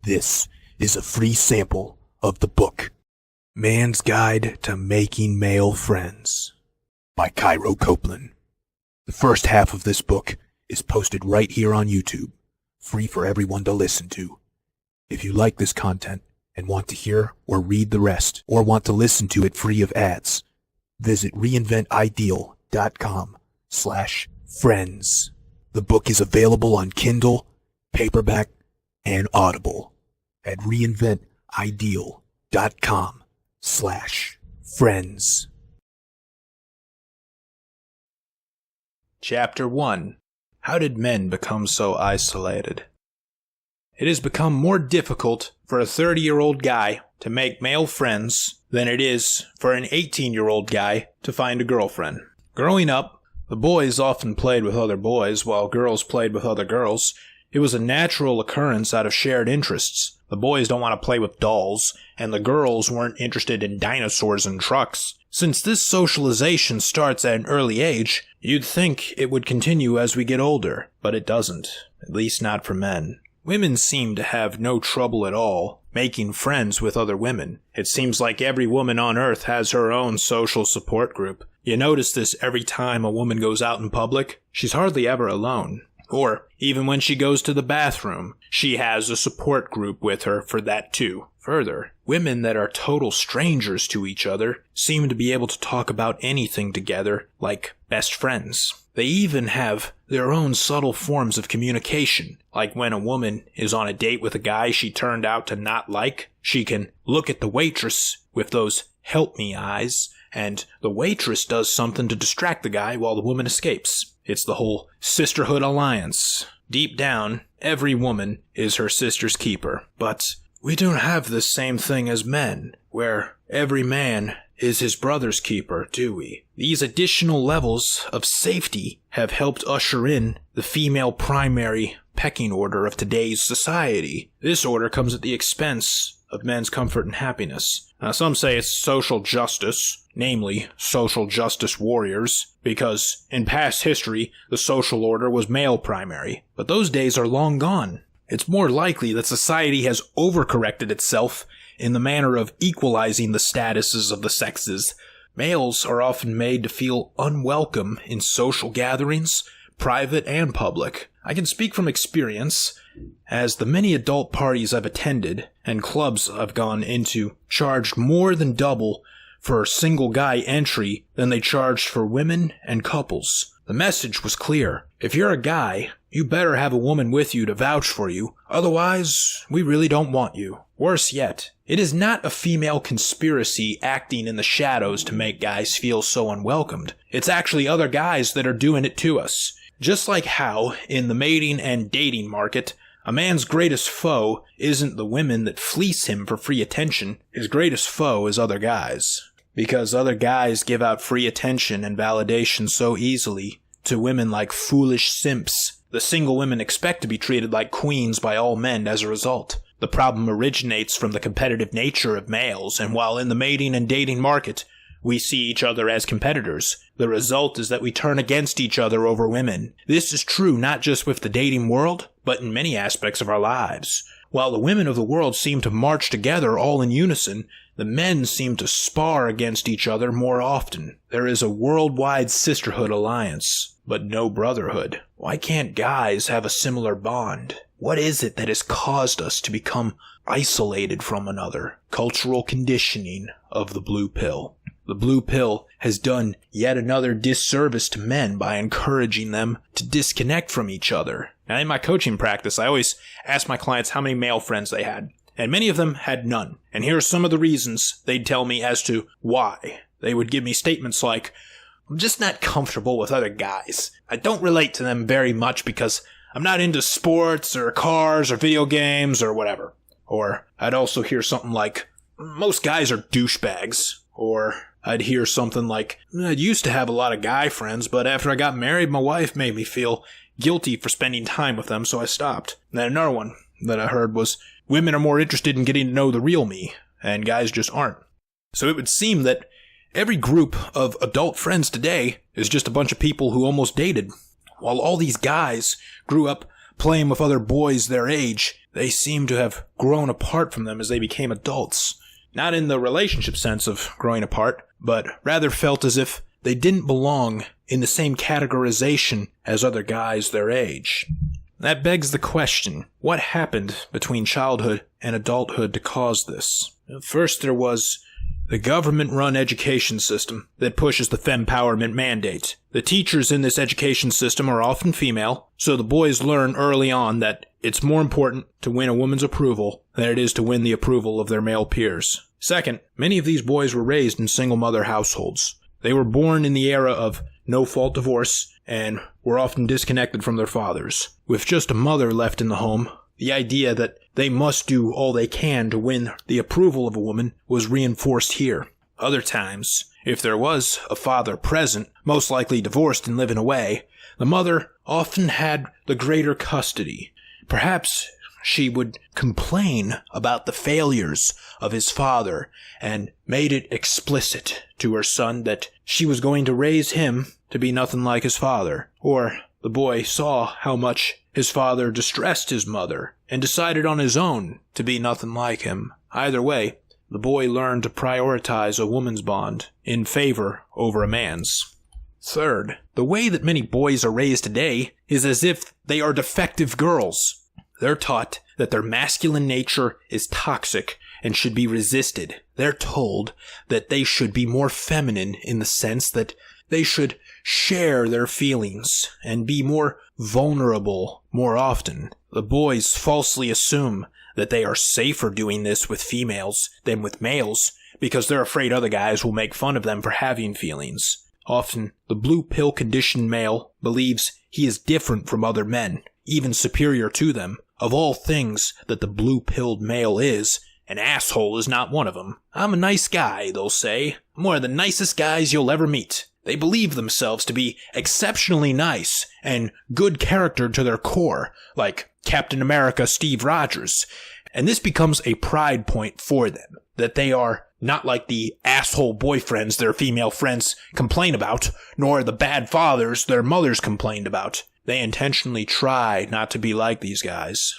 This is a free sample of the book, Man's Guide to Making Male Friends, by Cairo Copeland. The first half of this book is posted right here on YouTube, free for everyone to listen to. If you like this content and want to hear or read the rest, or want to listen to it free of ads, visit reinventideal.com/friends. The book is available on Kindle, paperback, and Audible at reinventideal.com/friends. Chapter 1. How did men become so isolated? It has become more difficult for a 30-year-old guy to make male friends than it is for an 18-year-old guy to find a girlfriend. Growing up, the boys often played with other boys while girls played with other girls. It was a natural occurrence out of shared interests. The boys don't want to play with dolls, and the girls weren't interested in dinosaurs and trucks. Since this socialization starts at an early age, you'd think it would continue as we get older, but it doesn't, at least not for men. Women seem to have no trouble at all making friends with other women. It seems like every woman on Earth has her own social support group. You notice this every time a woman goes out in public. She's hardly ever alone. Or, even when she goes to the bathroom, she has a support group with her for that too. Further, women that are total strangers to each other seem to be able to talk about anything together, like best friends. They even have their own subtle forms of communication, like when a woman is on a date with a guy she turned out to not like, she can look at the waitress with those help me eyes, and the waitress does something to distract the guy while the woman escapes. It's the whole sisterhood alliance. Deep down, every woman is her sister's keeper. But we don't have the same thing as men, where every man is his brother's keeper, do we? These additional levels of safety have helped usher in the female primary pecking order of today's society. This order comes at the expense of men's comfort and happiness. Now, some say it's social justice, namely social justice warriors, because in past history, the social order was male primary. But those days are long gone. It's more likely that society has overcorrected itself in the manner of equalizing the statuses of the sexes. Males are often made to feel unwelcome in social gatherings, private and public. I can speak from experience, as the many adult parties I've attended and clubs I've gone into charged more than double for single guy entry than they charged for women and couples. The message was clear. If you're a guy, you better have a woman with you to vouch for you, otherwise we really don't want you. Worse yet, it is not a female conspiracy acting in the shadows to make guys feel so unwelcomed. It's actually other guys that are doing it to us. Just like how, in the mating and dating market, a man's greatest foe isn't the women that fleece him for free attention. His greatest foe is other guys. Because other guys give out free attention and validation so easily to women like foolish simps. The single women expect to be treated like queens by all men as a result. The problem originates from the competitive nature of males, and while in the mating and dating market, we see each other as competitors, the result is that we turn against each other over women. This is true not just with the dating world, but in many aspects of our lives. While the women of the world seem to march together all in unison, the men seem to spar against each other more often. There is a worldwide sisterhood alliance, but no brotherhood. Why can't guys have a similar bond? What is it that has caused us to become isolated from another? Cultural conditioning of the blue pill. The blue pill has done yet another disservice to men by encouraging them to disconnect from each other. Now, in my coaching practice, I always ask my clients how many male friends they had, and many of them had none. And here are some of the reasons they'd tell me as to why. They would give me statements like, I'm just not comfortable with other guys. I don't relate to them very much because I'm not into sports or cars or video games or whatever. Or I'd also hear something like, most guys are douchebags. Or I'd hear something like, I used to have a lot of guy friends, but after I got married, my wife made me feel guilty for spending time with them, so I stopped. And then another one that I heard was, women are more interested in getting to know the real me, and guys just aren't. So it would seem that every group of adult friends today is just a bunch of people who almost dated. While all these guys grew up playing with other boys their age, they seemed to have grown apart from them as they became adults. Not in the relationship sense of growing apart, but rather felt as if they didn't belong in the same categorization as other guys their age. That begs the question, what happened between childhood and adulthood to cause this? First, there was the government-run education system that pushes the fempowerment mandate. The teachers in this education system are often female, so the boys learn early on that it's more important to win a woman's approval than it is to win the approval of their male peers. Second, many of these boys were raised in single-mother households. They were born in the era of no-fault divorce and were often disconnected from their fathers. With just a mother left in the home, the idea that they must do all they can to win the approval of a woman was reinforced here. Other times, if there was a father present, most likely divorced and living away, the mother often had the greater custody. Perhaps she would complain about the failures of his father and made it explicit to her son that she was going to raise him to be nothing like his father. Or the boy saw how much his father distressed his mother and decided on his own to be nothing like him. Either way, the boy learned to prioritize a woman's bond in favor over a man's. Third, the way that many boys are raised today is as if they are defective girls. They're taught that their masculine nature is toxic and should be resisted. They're told that they should be more feminine in the sense that they should share their feelings and be more vulnerable more often. The boys falsely assume that they are safer doing this with females than with males because they're afraid other guys will make fun of them for having feelings. Often, the blue pill conditioned male believes he is different from other men, even superior to them. Of all things that the blue-pilled male is, an asshole is not one of them. I'm a nice guy, they'll say. I'm one of the nicest guys you'll ever meet. They believe themselves to be exceptionally nice and good character to their core, like Captain America Steve Rogers. And this becomes a pride point for them, that they are not like the asshole boyfriends their female friends complain about, nor the bad fathers their mothers complained about. They intentionally try not to be like these guys.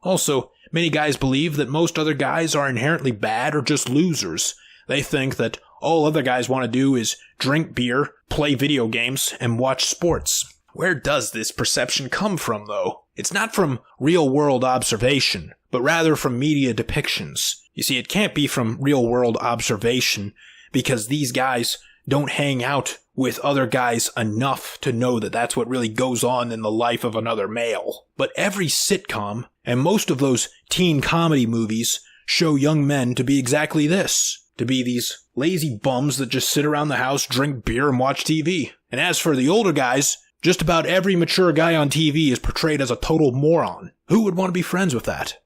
Also, many guys believe that most other guys are inherently bad or just losers. They think that all other guys want to do is drink beer, play video games, and watch sports. Where does this perception come from, though? It's not from real-world observation, but rather from media depictions. You see, it can't be from real-world observation because these guys don't hang out with other guys enough to know that that's what really goes on in the life of another male. But every sitcom, and most of those teen comedy movies, show young men to be exactly this. To be these lazy bums that just sit around the house, drink beer, and watch TV. And as for the older guys, just about every mature guy on TV is portrayed as a total moron. Who would want to be friends with that?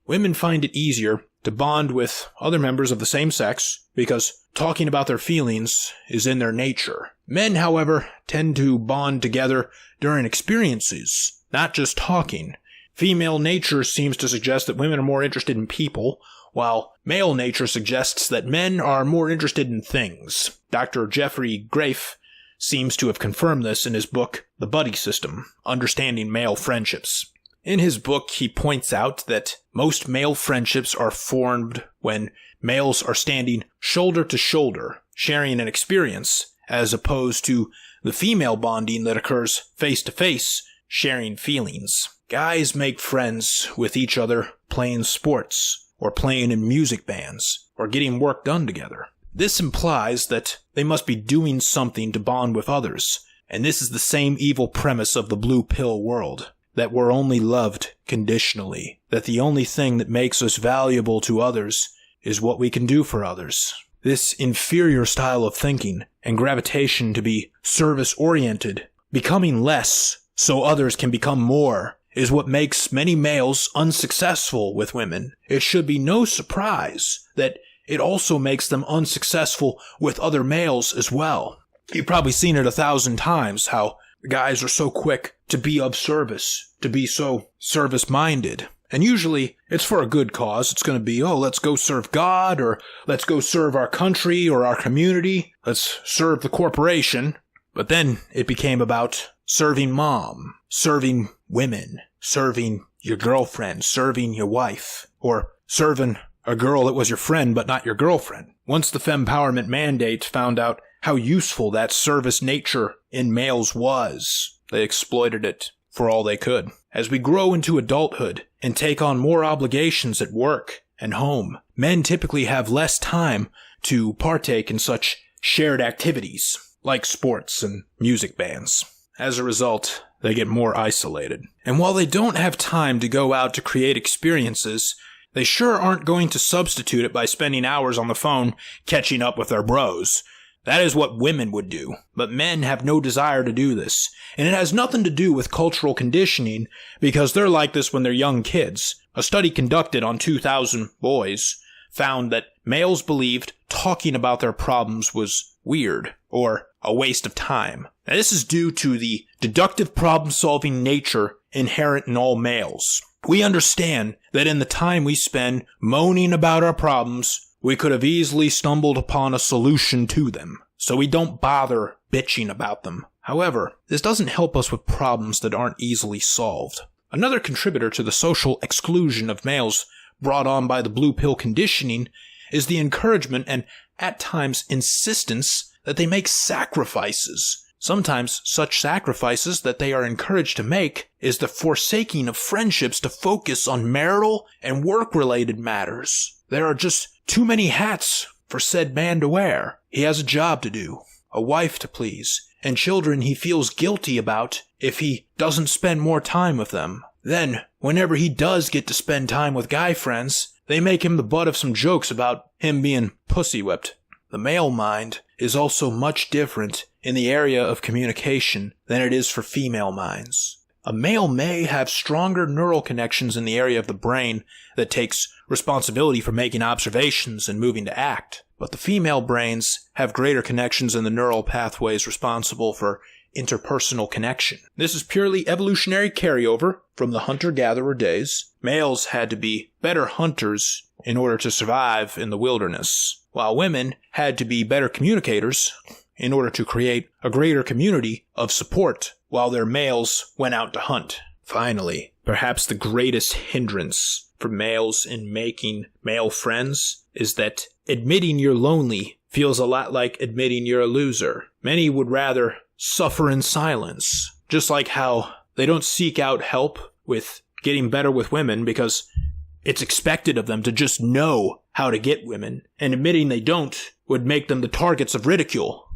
Women find it easier to bond with other members of the same sex because talking about their feelings is in their nature. Men, however, tend to bond together during experiences, not just talking. Female nature seems to suggest that women are more interested in people, while male nature suggests that men are more interested in things. Dr. Jeffrey Grafe seems to have confirmed this in his book, The Buddy System, Understanding Male Friendships. In his book, he points out that most male friendships are formed when males are standing shoulder to shoulder, sharing an experience, as opposed to the female bonding that occurs face to face, sharing feelings. Guys make friends with each other playing sports, or playing in music bands, or getting work done together. This implies that they must be doing something to bond with others, and this is the same evil premise of the blue pill world. That we're only loved conditionally, that the only thing that makes us valuable to others is what we can do for others. This inferior style of thinking and gravitation to be service-oriented, becoming less so others can become more, is what makes many males unsuccessful with women. It should be no surprise that it also makes them unsuccessful with other males as well. You've probably seen it 1,000 times, how guys are so quick to be of service, to be so service-minded. And usually, it's for a good cause. It's going to be, let's go serve God, or let's go serve our country or our community. Let's serve the corporation. But then it became about serving mom, serving women, serving your girlfriend serving your wife, or serving a girl that was your friend but not your girlfriend. Once the fempowerment mandate found out how useful that service nature in males was, they exploited it for all they could. As we grow into adulthood and take on more obligations at work and home, men typically have less time to partake in such shared activities, like sports and music bands. As a result, they get more isolated. And while they don't have time to go out to create experiences, they sure aren't going to substitute it by spending hours on the phone catching up with their bros. That is what women would do, but men have no desire to do this. And it has nothing to do with cultural conditioning, because they're like this when they're young kids. A study conducted on 2,000 boys found that males believed talking about their problems was weird, or a waste of time. Now, this is due to the deductive problem-solving nature inherent in all males. We understand that in the time we spend moaning about our problems, we could have easily stumbled upon a solution to them, so we don't bother bitching about them. However, this doesn't help us with problems that aren't easily solved. Another contributor to the social exclusion of males brought on by the blue pill conditioning is the encouragement and, at times, insistence that they make sacrifices. Sometimes such sacrifices that they are encouraged to make is the forsaking of friendships to focus on marital and work-related matters. There are just too many hats for said man to wear. He has a job to do, a wife to please, and children he feels guilty about if he doesn't spend more time with them. Then, whenever he does get to spend time with guy friends, they make him the butt of some jokes about him being pussy-whipped. The male mind is also much different in the area of communication than it is for female minds. A male may have stronger neural connections in the area of the brain that takes responsibility for making observations and moving to act, but the female brains have greater connections in the neural pathways responsible for interpersonal connection. This is purely evolutionary carryover from the hunter-gatherer days. Males had to be better hunters in order to survive in the wilderness, while women had to be better communicators in order to create a greater community of support while their males went out to hunt. Finally, perhaps the greatest hindrance for males in making male friends is that admitting you're lonely feels a lot like admitting you're a loser. Many would rather suffer in silence, just like how they don't seek out help with getting better with women because it's expected of them to just know how to get women, and admitting they don't would make them the targets of ridicule.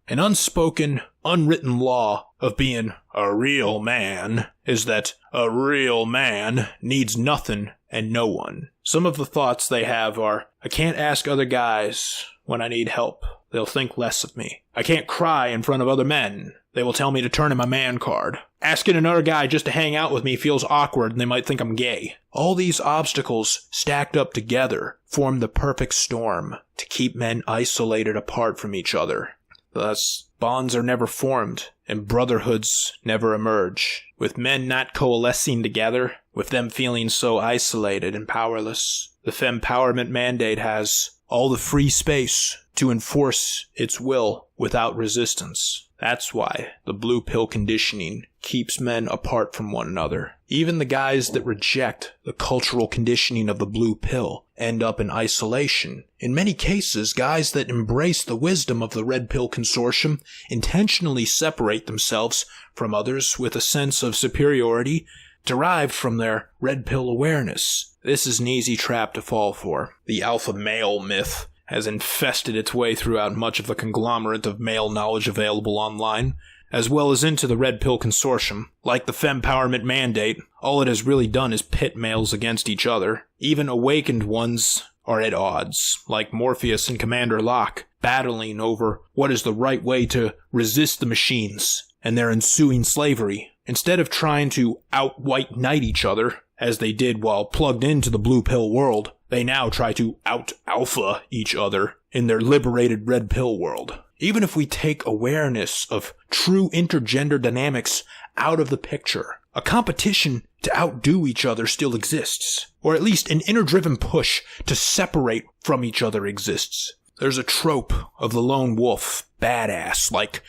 An unspoken, unwritten law of being a real man is that a real man needs nothing and no one. Some of the thoughts they have are, I can't ask other guys when I need help. They'll think less of me. I can't cry in front of other men. They will tell me to turn in my man card. Asking another guy just to hang out with me feels awkward and they might think I'm gay. All these obstacles stacked up together form the perfect storm to keep men isolated apart from each other. Thus, bonds are never formed, and brotherhoods never emerge. With men not coalescing together, with them feeling so isolated and powerless, the fempowerment mandate has all the free space to enforce its will without resistance. That's why the blue pill conditioning keeps men apart from one another. Even the guys that reject the cultural conditioning of the blue pill end up in isolation. In many cases, guys that embrace the wisdom of the red pill consortium intentionally separate themselves from others with a sense of superiority derived from their red pill awareness. This is an easy trap to fall for. The alpha male myth has infested its way throughout much of the conglomerate of male knowledge available online, as well as into the Red Pill Consortium. Like the fempowerment mandate, all it has really done is pit males against each other. Even awakened ones are at odds, like Morpheus and Commander Locke, battling over what is the right way to resist the machines and their ensuing slavery. Instead of trying to out-white knight each other, as they did while plugged into the blue pill world, they now try to out-alpha each other in their liberated red pill world. Even if we take awareness of true intergender dynamics out of the picture, a competition to outdo each other still exists, or at least an inner-driven push to separate from each other exists. There's a trope of the lone wolf, badass, like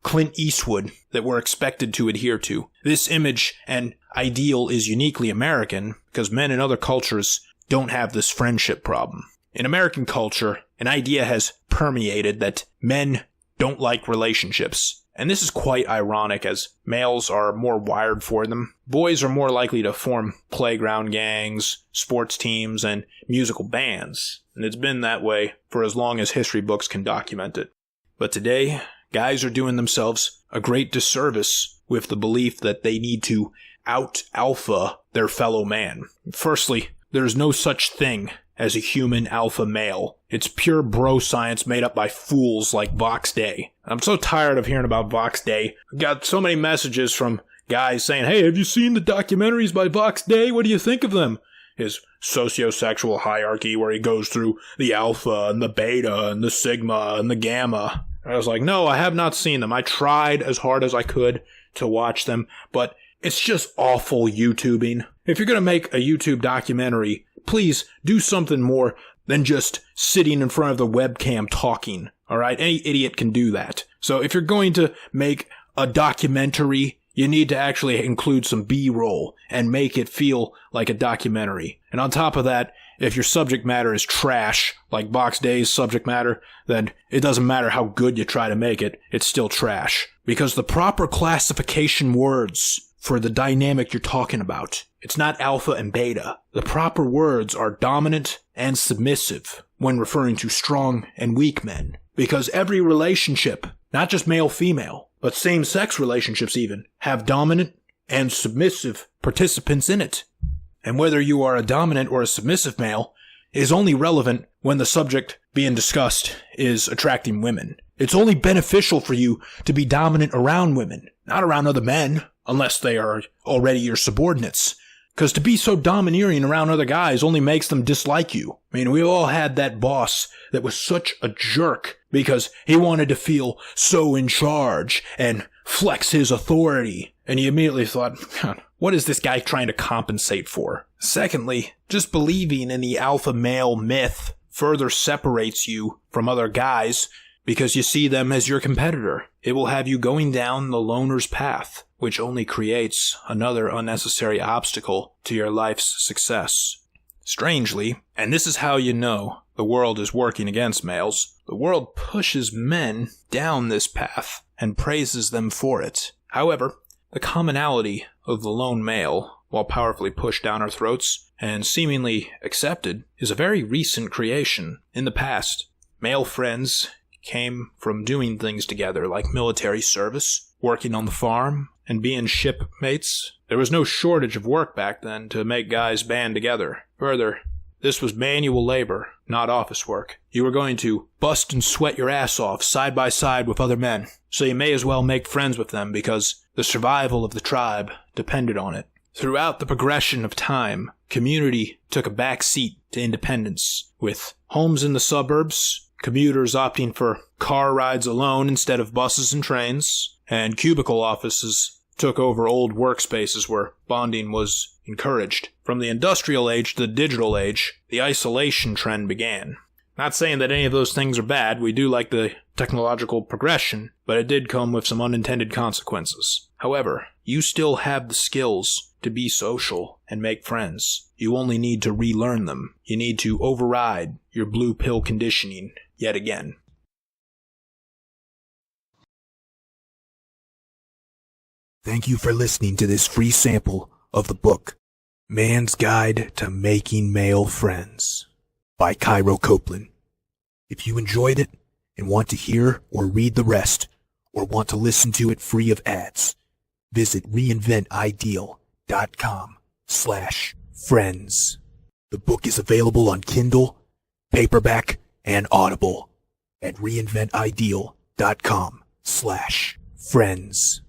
Clint Eastwood, that we're expected to adhere to. This image and ideal is uniquely American because men in other cultures don't have this friendship problem. In American culture, an idea has permeated that men don't like relationships. And this is quite ironic as males are more wired for them. Boys are more likely to form playground gangs, sports teams, and musical bands. And it's been that way for as long as history books can document it. But today, guys are doing themselves a great disservice with the belief that they need to out-alpha their fellow man. Firstly, there's no such thing as a human alpha male. It's pure bro science made up by fools like Vox Day. I'm so tired of hearing about Vox Day. I've got so many messages from guys saying, hey, have you seen the documentaries by Vox Day? What do you think of them? His sociosexual hierarchy where he goes through the alpha and the beta and the sigma and the gamma. I was like, no, I have not seen them. I tried as hard as I could to watch them, but it's just awful YouTubing. If you're going to make a YouTube documentary, please do something more than just sitting in front of the webcam talking, all right? Any idiot can do that. So if you're going to make a documentary, you need to actually include some B-roll and make it feel like a documentary. And on top of that, if your subject matter is trash, like Vox Day's subject matter, then it doesn't matter how good you try to make it, it's still trash. Because the proper classification words for the dynamic you're talking about, it's not alpha and beta. The proper words are dominant and submissive when referring to strong and weak men. Because every relationship, not just male-female, but same-sex relationships even, have dominant and submissive participants in it. And whether you are a dominant or a submissive male is only relevant when the subject being discussed is attracting women. It's only beneficial for you to be dominant around women, not around other men, unless they are already your subordinates. Because to be so domineering around other guys only makes them dislike you. I mean, we all had that boss that was such a jerk because he wanted to feel so in charge and flex his authority. And you immediately thought, what is this guy trying to compensate for? Secondly, just believing in the alpha male myth further separates you from other guys because you see them as your competitor. It will have you going down the loner's path, which only creates another unnecessary obstacle to your life's success. Strangely, and this is how you know the world is working against males, the world pushes men down this path and praises them for it. However, the commonality of the lone male, while powerfully pushed down our throats and seemingly accepted, is a very recent creation. In the past, male friends came from doing things together like military service, working on the farm, and being shipmates. There was no shortage of work back then to make guys band together. Further, this was manual labor, not office work. You were going to bust and sweat your ass off side by side with other men, so you may as well make friends with them because the survival of the tribe depended on it. Throughout the progression of time, community took a back seat to independence, with homes in the suburbs, commuters opting for car rides alone instead of buses and trains, and cubicle offices took over old workspaces where bonding was encouraged. From the industrial age to the digital age, the isolation trend began. Not saying that any of those things are bad, we do like the technological progression, but it did come with some unintended consequences. However, you still have the skills to be social and make friends. You only need to relearn them. You need to override your blue pill conditioning yet again. Thank you for listening to this free sample of the book, Man's Guide to Making Male Friends, by Cairo Copeland. If you enjoyed it and want to hear or read the rest, or want to listen to it free of ads, visit reinventideal.com/friends. The book is available on Kindle, paperback, and Audible at reinventideal.com/friends.